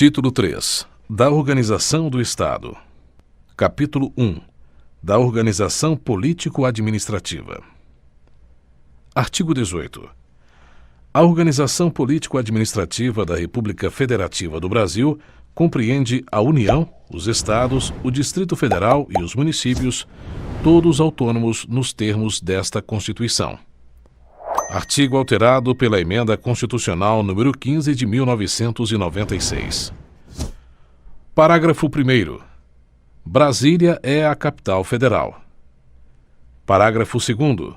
Título 3. Da Organização do Estado. Capítulo 1. Da Organização Político-Administrativa. Artigo 18. A organização político-administrativa da República Federativa do Brasil compreende a União, os Estados, o Distrito Federal e os municípios, todos autônomos nos termos desta Constituição. Artigo alterado pela Emenda Constitucional número 15 de 1996. Parágrafo 1º. Brasília é a capital federal. Parágrafo 2º.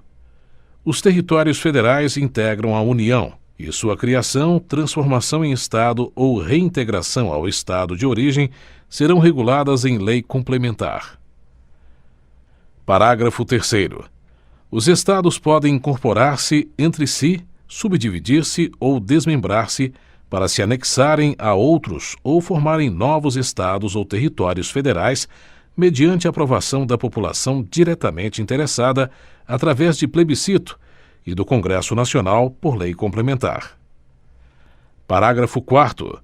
Os territórios federais integram a União e sua criação, transformação em Estado ou reintegração ao Estado de origem serão reguladas em lei complementar. Parágrafo 3º. Os Estados podem incorporar-se entre si, subdividir-se ou desmembrar-se para se anexarem a outros ou formarem novos Estados ou territórios federais mediante aprovação da população diretamente interessada através de plebiscito e do Congresso Nacional por lei complementar. Parágrafo 4º.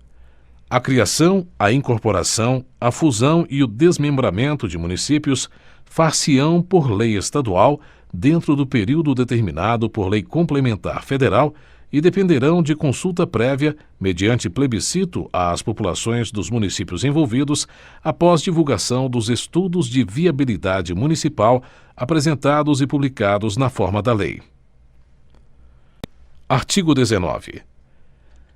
A criação, a incorporação, a fusão e o desmembramento de municípios far-se-ão por lei estadual dentro do período determinado por lei complementar federal e dependerão de consulta prévia, mediante plebiscito às populações dos municípios envolvidos, após divulgação dos estudos de viabilidade municipal apresentados e publicados na forma da lei. Artigo 19.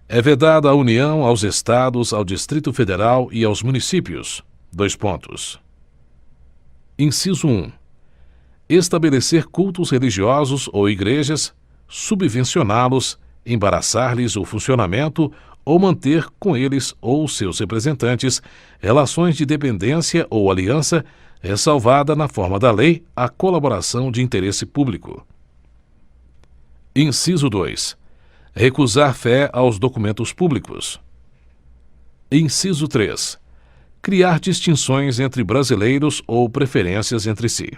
É vedada a União aos Estados, ao Distrito Federal e aos municípios. Inciso 1. Estabelecer cultos religiosos ou igrejas, subvencioná-los, embaraçar-lhes o funcionamento ou manter com eles ou seus representantes relações de dependência ou aliança, ressalvada na forma da lei a colaboração de interesse público. Inciso 2. Recusar fé aos documentos públicos. Inciso 3. Criar distinções entre brasileiros ou preferências entre si.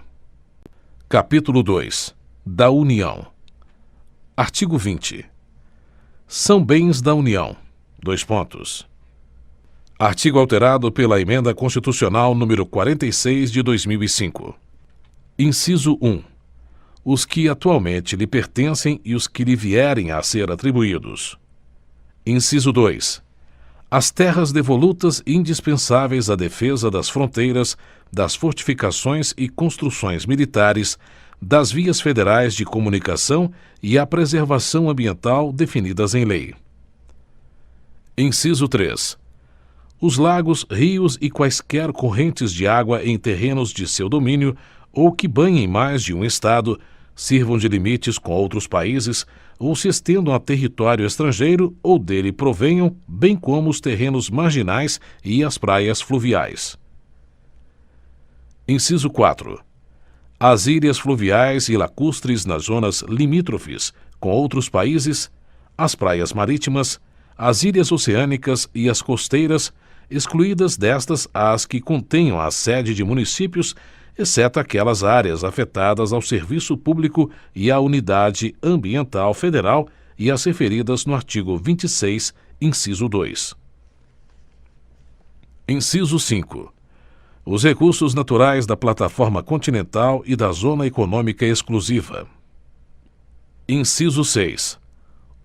Capítulo 2. Da União. Artigo 20. São bens da União. Artigo alterado pela Emenda Constitucional número 46 de 2005. Inciso 1. Os que atualmente lhe pertencem e os que lhe vierem a ser atribuídos. Inciso 2. As terras devolutas indispensáveis à defesa das fronteiras, das fortificações e construções militares, das vias federais de comunicação e à preservação ambiental definidas em lei. Inciso 3. Os lagos, rios e quaisquer correntes de água em terrenos de seu domínio ou que banhem mais de um estado, sirvam de limites com outros países ou se estendam a território estrangeiro ou dele provenham, bem como os terrenos marginais e as praias fluviais. Inciso 4. As ilhas fluviais e lacustres nas zonas limítrofes com outros países, as praias marítimas, as ilhas oceânicas e as costeiras, excluídas destas as que contenham a sede de municípios, exceto aquelas áreas afetadas ao serviço público e à unidade ambiental federal e as referidas no artigo 26, inciso 2. Inciso 5. Os recursos naturais da plataforma continental e da zona econômica exclusiva. Inciso 6.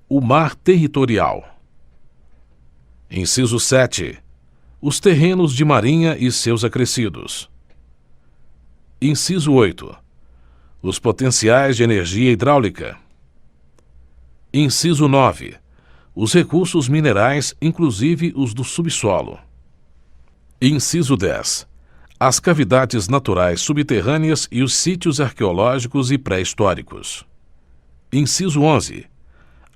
O mar territorial. Inciso 7. Os terrenos de marinha e seus acrescidos. Inciso 8. Os potenciais de energia hidráulica. Inciso 9. Os recursos minerais, inclusive os do subsolo. Inciso 10. As cavidades naturais subterrâneas e os sítios arqueológicos e pré-históricos. Inciso 11.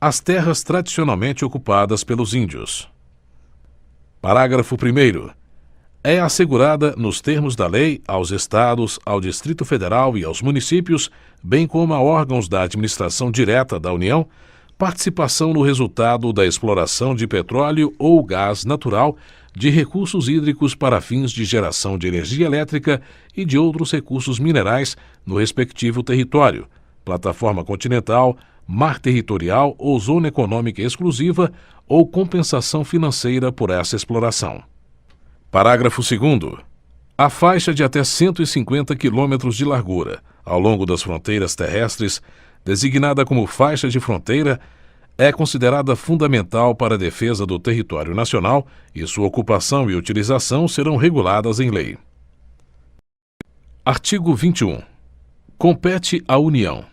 As terras tradicionalmente ocupadas pelos índios. Parágrafo 1º. É assegurada, nos termos da lei, aos Estados, ao Distrito Federal e aos municípios, bem como a órgãos da administração direta da União, participação no resultado da exploração de petróleo ou gás natural, de recursos hídricos para fins de geração de energia elétrica e de outros recursos minerais no respectivo território, plataforma continental, mar territorial ou zona econômica exclusiva ou compensação financeira por essa exploração. Parágrafo 2º. A faixa de até 150 quilômetros de largura, ao longo das fronteiras terrestres, designada como faixa de fronteira, é considerada fundamental para a defesa do território nacional e sua ocupação e utilização serão reguladas em lei. Artigo 21. Compete à União.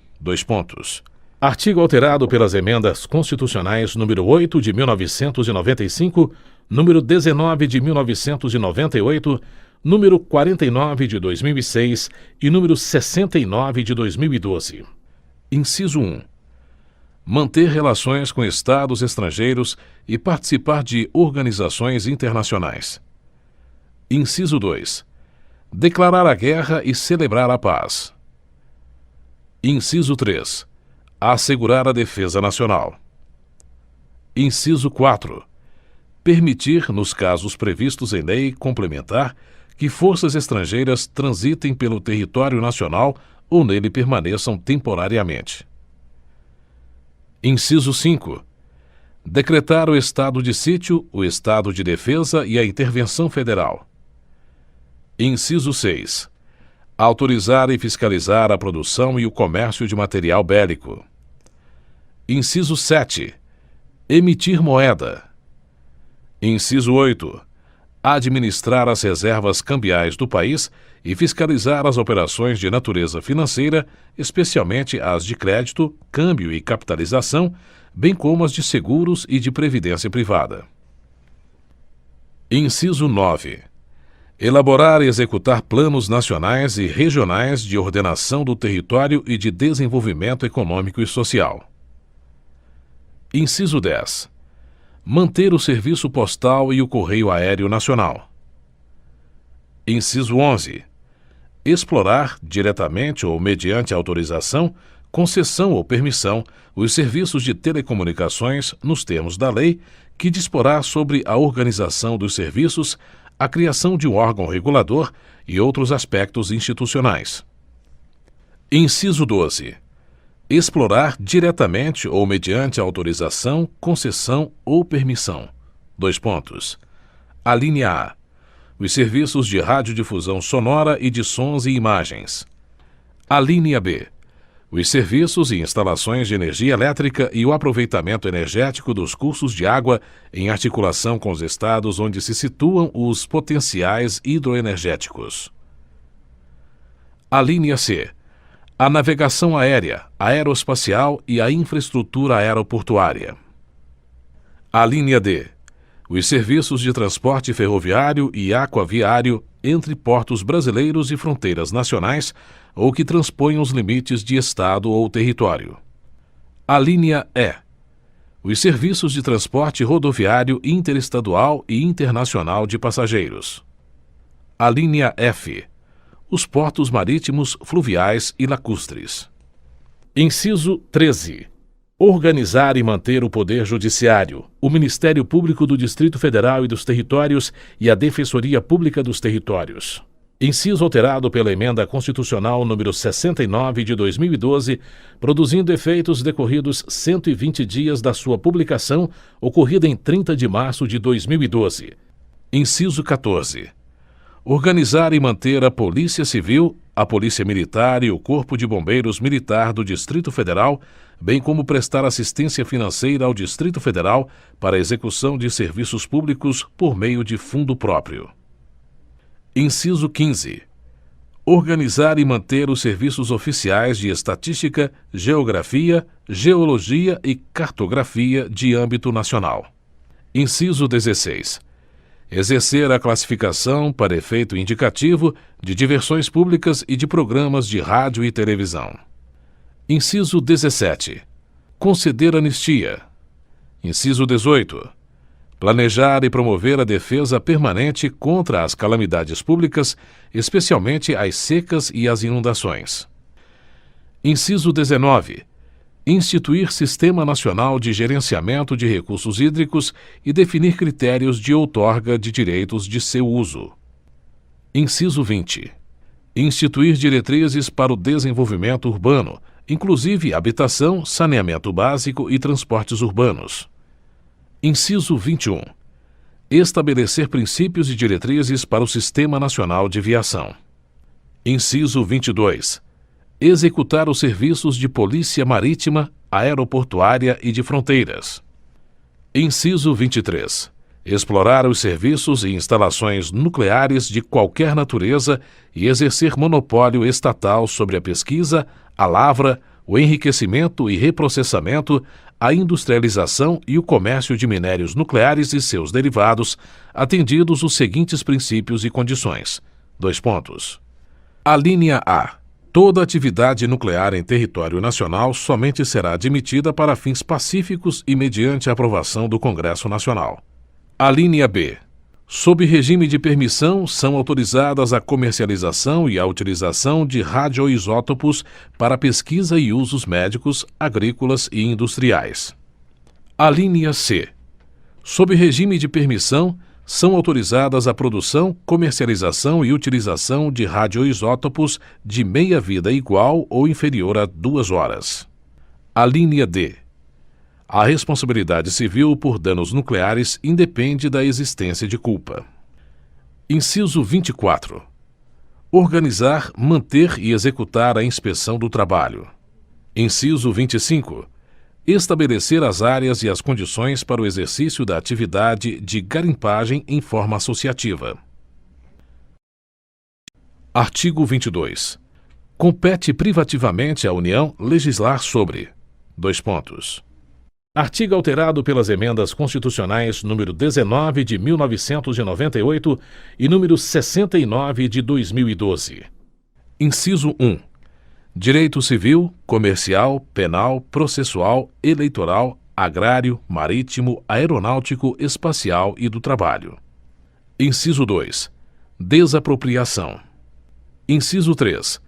Artigo alterado pelas emendas constitucionais número 8 de 1995, número 19 de 1998, número 49 de 2006 e número 69 de 2012. Inciso 1. Manter relações com estados estrangeiros e participar de organizações internacionais. Inciso 2. Declarar a guerra e celebrar a paz. Inciso 3. Assegurar a defesa nacional. Inciso 4. Permitir, nos casos previstos em lei complementar, que forças estrangeiras transitem pelo território nacional ou nele permaneçam temporariamente. Inciso 5. Decretar o estado de sítio, o estado de defesa e a intervenção federal. Inciso 6. Autorizar e fiscalizar a produção e o comércio de material bélico. Inciso 7. Emitir moeda. Inciso 8. Administrar as reservas cambiais do país e fiscalizar as operações de natureza financeira, especialmente as de crédito, câmbio e capitalização, bem como as de seguros e de previdência privada. Inciso 9. Elaborar e executar planos nacionais e regionais de ordenação do território e de desenvolvimento econômico e social. Inciso 10. Manter o serviço postal e o correio aéreo nacional. Inciso 11. Explorar, diretamente ou mediante autorização, concessão ou permissão, os serviços de telecomunicações nos termos da lei, que disporá sobre a organização dos serviços, a criação de um órgão regulador e outros aspectos institucionais. Inciso 12. Explorar diretamente ou mediante autorização, concessão ou permissão. Alínea A. Os serviços de radiodifusão sonora e de sons e imagens. Alínea B. Os serviços e instalações de energia elétrica e o aproveitamento energético dos cursos de água em articulação com os estados onde se situam os potenciais hidroenergéticos. Alínea C. A navegação aérea, aeroespacial e a infraestrutura aeroportuária. Alínea D. Os serviços de transporte ferroviário e aquaviário entre portos brasileiros e fronteiras nacionais ou que transponham os limites de estado ou território. Alínea E. Os serviços de transporte rodoviário interestadual e internacional de passageiros. Alínea F. Os portos marítimos, fluviais e lacustres. Inciso 13. Organizar e manter o Poder Judiciário, o Ministério Público do Distrito Federal e dos Territórios e a Defensoria Pública dos Territórios. Inciso alterado pela Emenda Constitucional número 69 de 2012, produzindo efeitos decorridos 120 dias da sua publicação, ocorrida em 30 de março de 2012. Inciso 14. Organizar e manter a Polícia Civil, a Polícia Militar e o Corpo de Bombeiros Militar do Distrito Federal, bem como prestar assistência financeira ao Distrito Federal para a execução de serviços públicos por meio de fundo próprio. Inciso 15. Organizar e manter os serviços oficiais de estatística, geografia, geologia e cartografia de âmbito nacional. Inciso 16. Exercer a classificação, para efeito indicativo, de diversões públicas e de programas de rádio e televisão. Inciso 17. Conceder anistia. Inciso 18. Planejar e promover a defesa permanente contra as calamidades públicas, especialmente as secas e as inundações. Inciso 19. Instituir Sistema Nacional de Gerenciamento de Recursos Hídricos e definir critérios de outorga de direitos de seu uso. Inciso 20. Instituir diretrizes para o desenvolvimento urbano, inclusive habitação, saneamento básico e transportes urbanos. Inciso 21. Estabelecer princípios e diretrizes para o Sistema Nacional de Viação. Inciso 22. Executar os serviços de polícia marítima, aeroportuária e de fronteiras. Inciso 23. Explorar os serviços e instalações nucleares de qualquer natureza e exercer monopólio estatal sobre a pesquisa, a lavra, o enriquecimento e reprocessamento, a industrialização e o comércio de minérios nucleares e seus derivados, atendidos os seguintes princípios e condições. Dois pontos. Alínea A. Toda atividade nuclear em território nacional somente será admitida para fins pacíficos e mediante a aprovação do Congresso Nacional. Alínea B. Sob regime de permissão, são autorizadas a comercialização e a utilização de radioisótopos para pesquisa e usos médicos, agrícolas e industriais. Alínea C. Sob regime de permissão, são autorizadas a produção, comercialização e utilização de radioisótopos de meia-vida igual ou inferior a 2 horas. Alínea D. A responsabilidade civil por danos nucleares independe da existência de culpa. Inciso 24. Organizar, manter e executar a inspeção do trabalho. Inciso 25. Estabelecer as áreas e as condições para o exercício da atividade de garimpagem em forma associativa. Artigo 22. Compete privativamente à União legislar sobre: dois pontos. Artigo alterado pelas emendas constitucionais número 19 de 1998 e número 69 de 2012. Inciso 1. Direito civil, comercial, penal, processual, eleitoral, agrário, marítimo, aeronáutico, espacial e do trabalho. Inciso 2. Desapropriação. Inciso 3.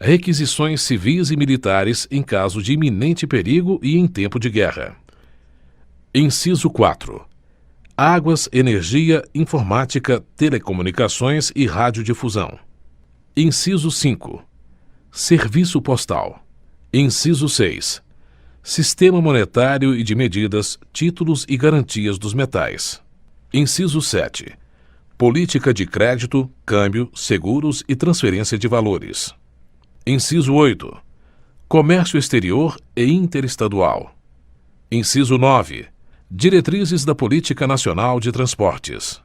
Requisições civis e militares em caso de iminente perigo e em tempo de guerra. Inciso 4. Águas, energia, informática, telecomunicações e radiodifusão. Inciso 5. Serviço postal. Inciso 6. Sistema monetário e de medidas, títulos e garantias dos metais. Inciso 7. Política de crédito, câmbio, seguros e transferência de valores. Inciso 8. Comércio exterior e interestadual. Inciso 9. Diretrizes da Política Nacional de Transportes.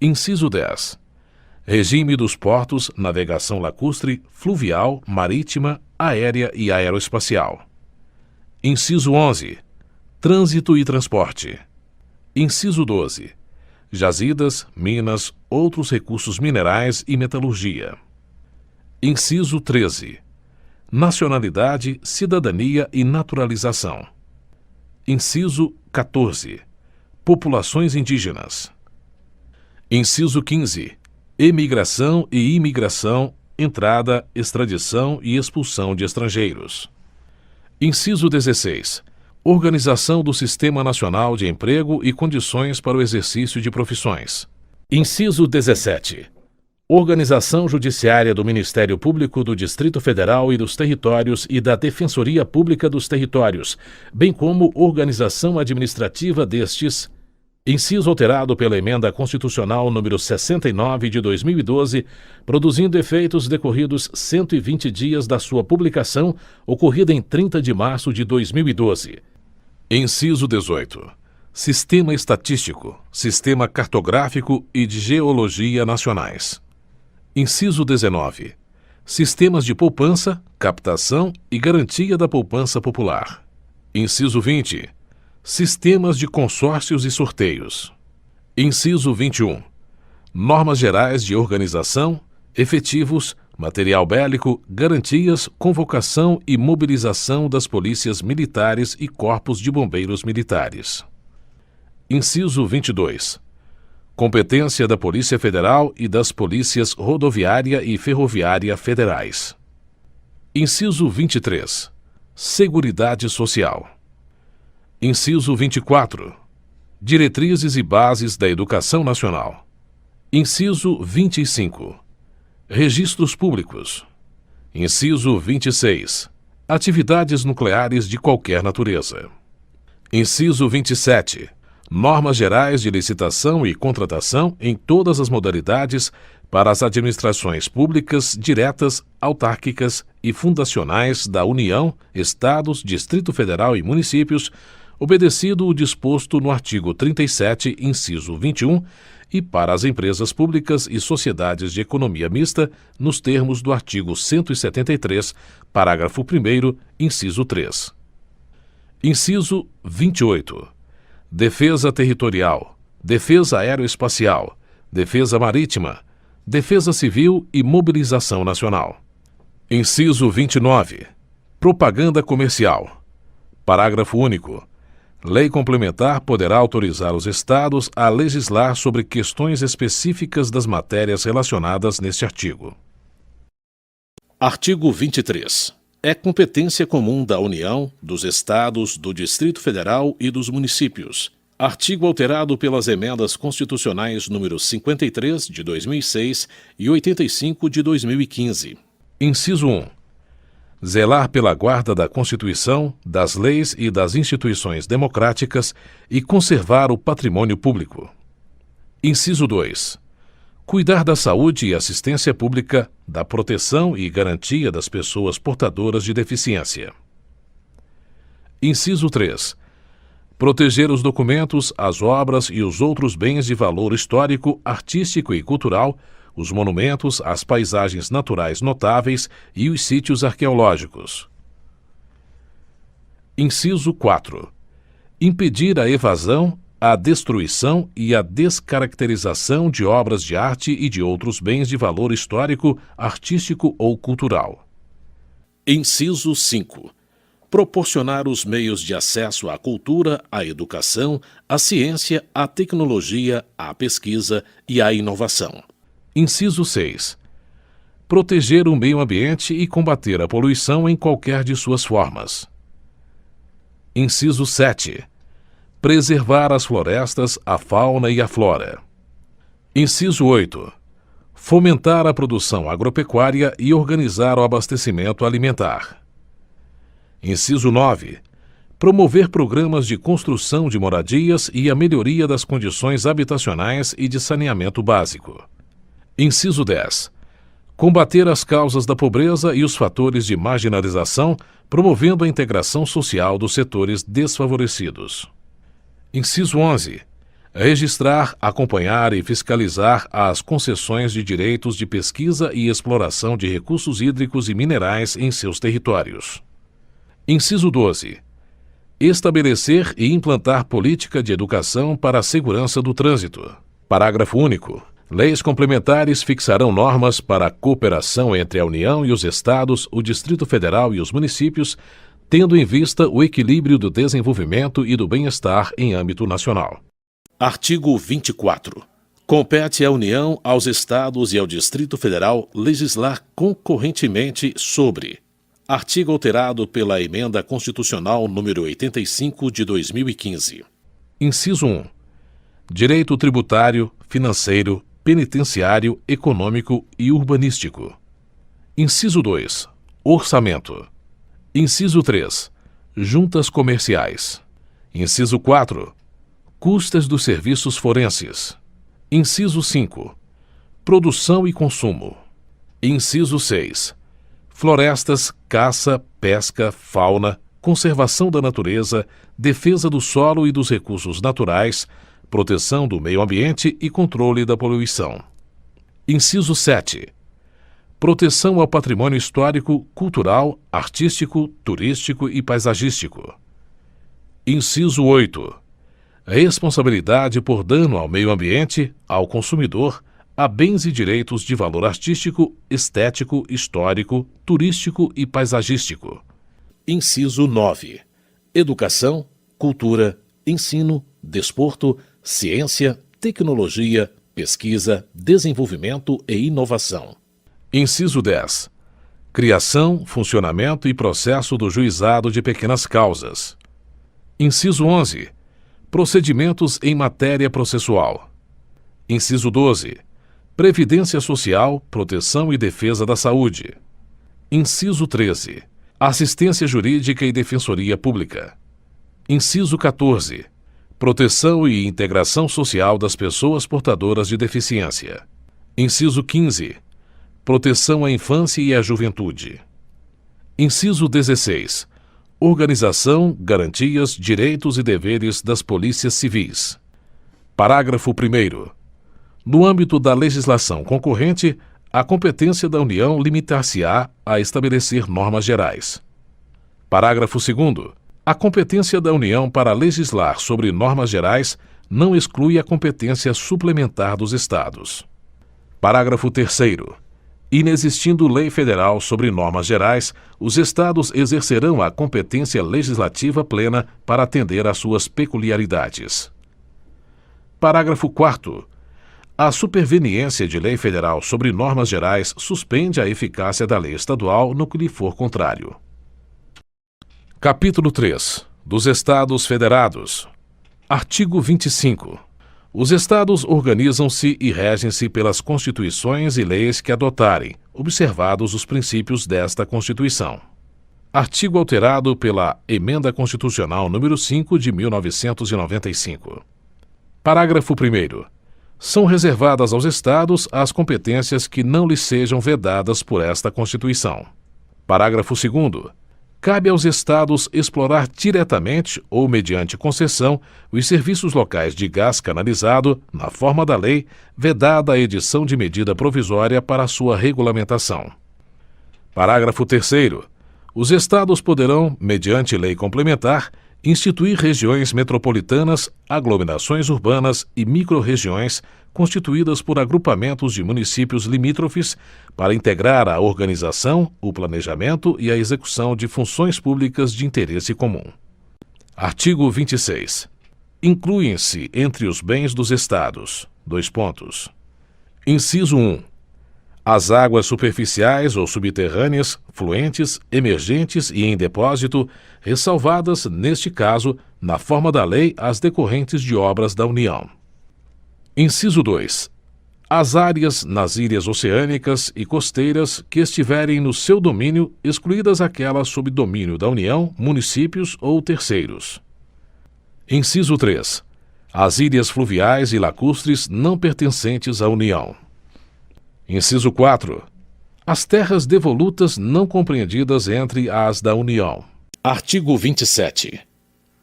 Inciso 10. Regime dos portos, navegação lacustre, fluvial, marítima, aérea e aeroespacial. Inciso 11. Trânsito e transporte. Inciso 12. Jazidas, minas, outros recursos minerais e metalurgia. Inciso 13. Nacionalidade, cidadania e naturalização. Inciso 14. Populações indígenas. Inciso 15. Emigração e imigração, entrada, extradição e expulsão de estrangeiros. Inciso 16. Organização do Sistema Nacional de Emprego e condições para o exercício de profissões. Inciso 17. Organização judiciária do Ministério Público do Distrito Federal e dos Territórios e da Defensoria Pública dos Territórios, bem como organização administrativa destes. Inciso alterado pela Emenda Constitucional número 69 de 2012, produzindo efeitos decorridos 120 dias da sua publicação, ocorrida em 30 de março de 2012. Inciso 18. Sistema Estatístico, Sistema Cartográfico e de Geologia Nacionais. Inciso 19. Sistemas de poupança, captação e garantia da poupança popular. Inciso 20. Sistemas de consórcios e sorteios. Inciso 21. Normas gerais de organização, efetivos, material bélico, garantias, convocação e mobilização das polícias militares e corpos de bombeiros militares. Inciso 22. Competência da Polícia Federal e das Polícias Rodoviária e Ferroviária Federais. Inciso 23. Seguridade Social. Inciso 24. Diretrizes e bases da Educação Nacional. Inciso 25. Registros Públicos. Inciso 26. Atividades nucleares de qualquer natureza. Inciso 27. Normas gerais de licitação e contratação em todas as modalidades para as administrações públicas diretas, autárquicas e fundacionais da União, Estados, Distrito Federal e municípios, obedecido o disposto no artigo 37, inciso 21, e para as empresas públicas e sociedades de economia mista, nos termos do artigo 173, parágrafo 1º, inciso 3. Inciso 28. Defesa territorial, defesa aeroespacial, defesa marítima, defesa civil e mobilização nacional. Inciso 29. Propaganda comercial. Parágrafo único. Lei complementar poderá autorizar os Estados a legislar sobre questões específicas das matérias relacionadas neste artigo. Artigo 23. É competência comum da União, dos Estados, do Distrito Federal e dos municípios. Artigo alterado pelas emendas constitucionais número 53, de 2006 e 85, de 2015. Inciso 1. Zelar pela guarda da Constituição, das leis e das instituições democráticas e conservar o patrimônio público. Inciso 2. Cuidar da saúde e assistência pública, da proteção e garantia das pessoas portadoras de deficiência. Inciso 3. Proteger os documentos, as obras e os outros bens de valor histórico, artístico e cultural, os monumentos, as paisagens naturais notáveis e os sítios arqueológicos. Inciso 4. Impedir a evasão, a destruição e a descaracterização de obras de arte e de outros bens de valor histórico, artístico ou cultural. Inciso 5. Proporcionar os meios de acesso à cultura, à educação, à ciência, à tecnologia, à pesquisa e à inovação. Inciso 6. Proteger o meio ambiente e combater a poluição em qualquer de suas formas. Inciso 7. Preservar as florestas, a fauna e a flora. Inciso 8. Fomentar a produção agropecuária e organizar o abastecimento alimentar. Inciso 9. Promover programas de construção de moradias e a melhoria das condições habitacionais e de saneamento básico. Inciso 10. Combater as causas da pobreza e os fatores de marginalização, promovendo a integração social dos setores desfavorecidos. Inciso 11. Registrar, acompanhar e fiscalizar as concessões de direitos de pesquisa e exploração de recursos hídricos e minerais em seus territórios. Inciso 12. Estabelecer e implantar política de educação para a segurança do trânsito. Parágrafo único. Leis complementares fixarão normas para a cooperação entre a União e os Estados, o Distrito Federal e os municípios, tendo em vista o equilíbrio do desenvolvimento e do bem-estar em âmbito nacional. Artigo 24. Compete à União, aos Estados e ao Distrito Federal legislar concorrentemente sobre: artigo alterado pela Emenda Constitucional número 85 de 2015. Inciso 1. Direito tributário, financeiro, penitenciário, econômico e urbanístico. Inciso 2. Orçamento. Inciso 3. Juntas comerciais. Inciso 4. Custas dos serviços forenses. Inciso 5. Produção e consumo. Inciso 6. Florestas, caça, pesca, fauna, conservação da natureza, defesa do solo e dos recursos naturais, proteção do meio ambiente e controle da poluição. Inciso 7. Proteção ao patrimônio histórico, cultural, artístico, turístico e paisagístico. Inciso 8. Responsabilidade por dano ao meio ambiente, ao consumidor, a bens e direitos de valor artístico, estético, histórico, turístico e paisagístico. Inciso 9. Educação, cultura, ensino, desporto, ciência, tecnologia, pesquisa, desenvolvimento e inovação. Inciso 10. Criação, funcionamento e processo do juizado de pequenas causas. Inciso 11. Procedimentos em matéria processual. Inciso 12. Previdência Social, proteção e defesa da saúde. Inciso 13. assistência jurídica e defensoria pública. Inciso 14. Proteção e integração social das pessoas portadoras de deficiência. Inciso 15. Proteção à infância e à juventude. Inciso 16. Organização, garantias, direitos e deveres das polícias civis. Parágrafo 1º. No âmbito da legislação concorrente, a competência da União limitar-se-á a estabelecer normas gerais. Parágrafo 2º. A competência da União para legislar sobre normas gerais não exclui a competência suplementar dos Estados. Parágrafo 3º. Inexistindo lei federal sobre normas gerais, os Estados exercerão a competência legislativa plena para atender às suas peculiaridades. Parágrafo 4º. A superveniência de lei federal sobre normas gerais suspende a eficácia da lei estadual no que lhe for contrário. Capítulo 3. Dos Estados Federados. Artigo 25. Os Estados organizam-se e regem-se pelas constituições e leis que adotarem, observados os princípios desta Constituição. Artigo alterado pela Emenda Constitucional número 5 de 1995. Parágrafo 1º. São reservadas aos Estados as competências que não lhes sejam vedadas por esta Constituição. Parágrafo 2º. Cabe aos Estados explorar diretamente ou mediante concessão os serviços locais de gás canalizado, na forma da lei, vedada a edição de medida provisória para sua regulamentação. Parágrafo 3º. Os Estados poderão, mediante lei complementar, instituir regiões metropolitanas, aglomerações urbanas e microrregiões constituídas por agrupamentos de municípios limítrofes para integrar a organização, o planejamento e a execução de funções públicas de interesse comum. Artigo 26. Incluem-se entre os bens dos Estados: Inciso 1. As águas superficiais ou subterrâneas, fluentes, emergentes e em depósito, ressalvadas, neste caso, na forma da lei, as decorrentes de obras da União. Inciso 2. As áreas nas ilhas oceânicas e costeiras que estiverem no seu domínio, excluídas aquelas sob domínio da União, municípios ou terceiros. Inciso 3. As ilhas fluviais e lacustres não pertencentes à União. Inciso 4. As terras devolutas não compreendidas entre as da União. Artigo 27.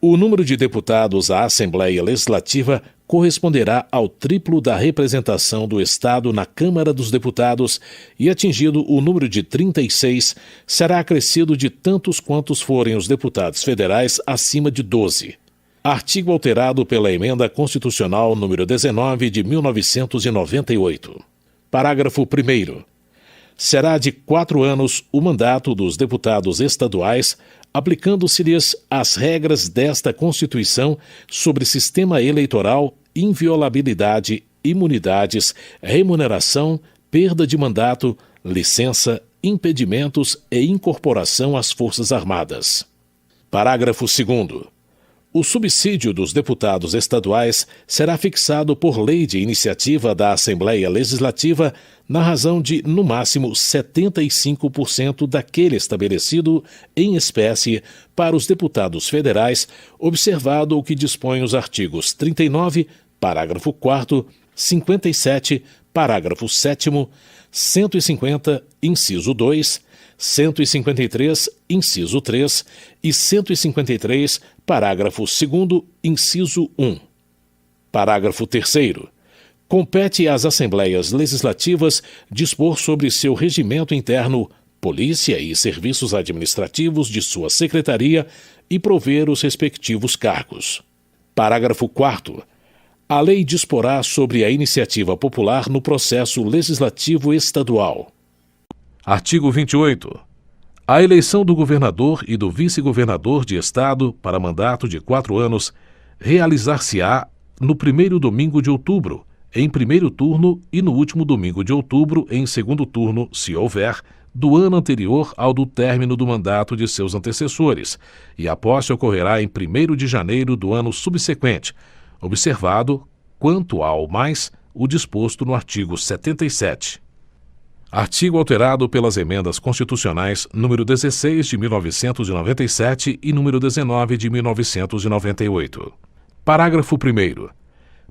O número de deputados à Assembleia Legislativa corresponderá ao triplo da representação do Estado na Câmara dos Deputados e, atingido o número de 36, será acrescido de tantos quantos forem os deputados federais acima de 12. Artigo alterado pela Emenda Constitucional número 19 de 1998. Parágrafo 1º. Será de 4 anos o mandato dos deputados estaduais, aplicando-se-lhes as regras desta Constituição sobre sistema eleitoral, inviolabilidade, imunidades, remuneração, perda de mandato, licença, impedimentos e incorporação às Forças Armadas. Parágrafo 2º. O subsídio dos deputados estaduais será fixado por lei de iniciativa da Assembleia Legislativa na razão de, no máximo, 75% daquele estabelecido em espécie para os deputados federais, observado o que dispõem os artigos 39, parágrafo 4º, 57, parágrafo 7º, 150, inciso 2, 153, inciso 3 e 153, parágrafo 2º, inciso 1. Parágrafo 3º. Compete às Assembleias Legislativas dispor sobre seu regimento interno, polícia e serviços administrativos de sua secretaria e prover os respectivos cargos. Parágrafo 4º. A lei disporá sobre a iniciativa popular no processo legislativo estadual. Artigo 28. A eleição do governador e do vice-governador de Estado para mandato de 4 anos realizar-se-á no primeiro domingo de outubro, em primeiro turno, e no último domingo de outubro, em segundo turno, se houver, do ano anterior ao do término do mandato de seus antecessores, e a posse ocorrerá em 1º de janeiro do ano subsequente, observado, quanto ao mais, o disposto no artigo 77. Artigo alterado pelas emendas constitucionais número 16 de 1997 e número 19 de 1998. Parágrafo 1º.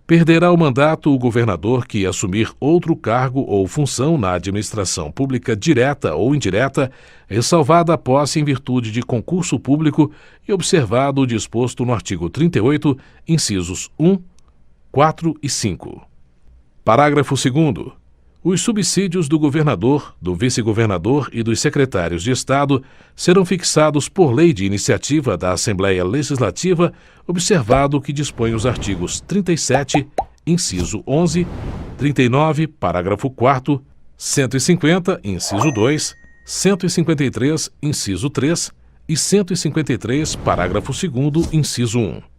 Perderá o mandato o governador que assumir outro cargo ou função na administração pública direta ou indireta, ressalvada a posse em virtude de concurso público e observado o disposto no artigo 38, incisos 1, 4 e 5. Parágrafo 2º. Os subsídios do governador, do vice-governador e dos secretários de Estado serão fixados por lei de iniciativa da Assembleia Legislativa, observado o que dispõe os artigos 37, inciso 11, 39, parágrafo 4º, 150, inciso 2, 153, inciso 3 e 153, parágrafo 2º, inciso 1.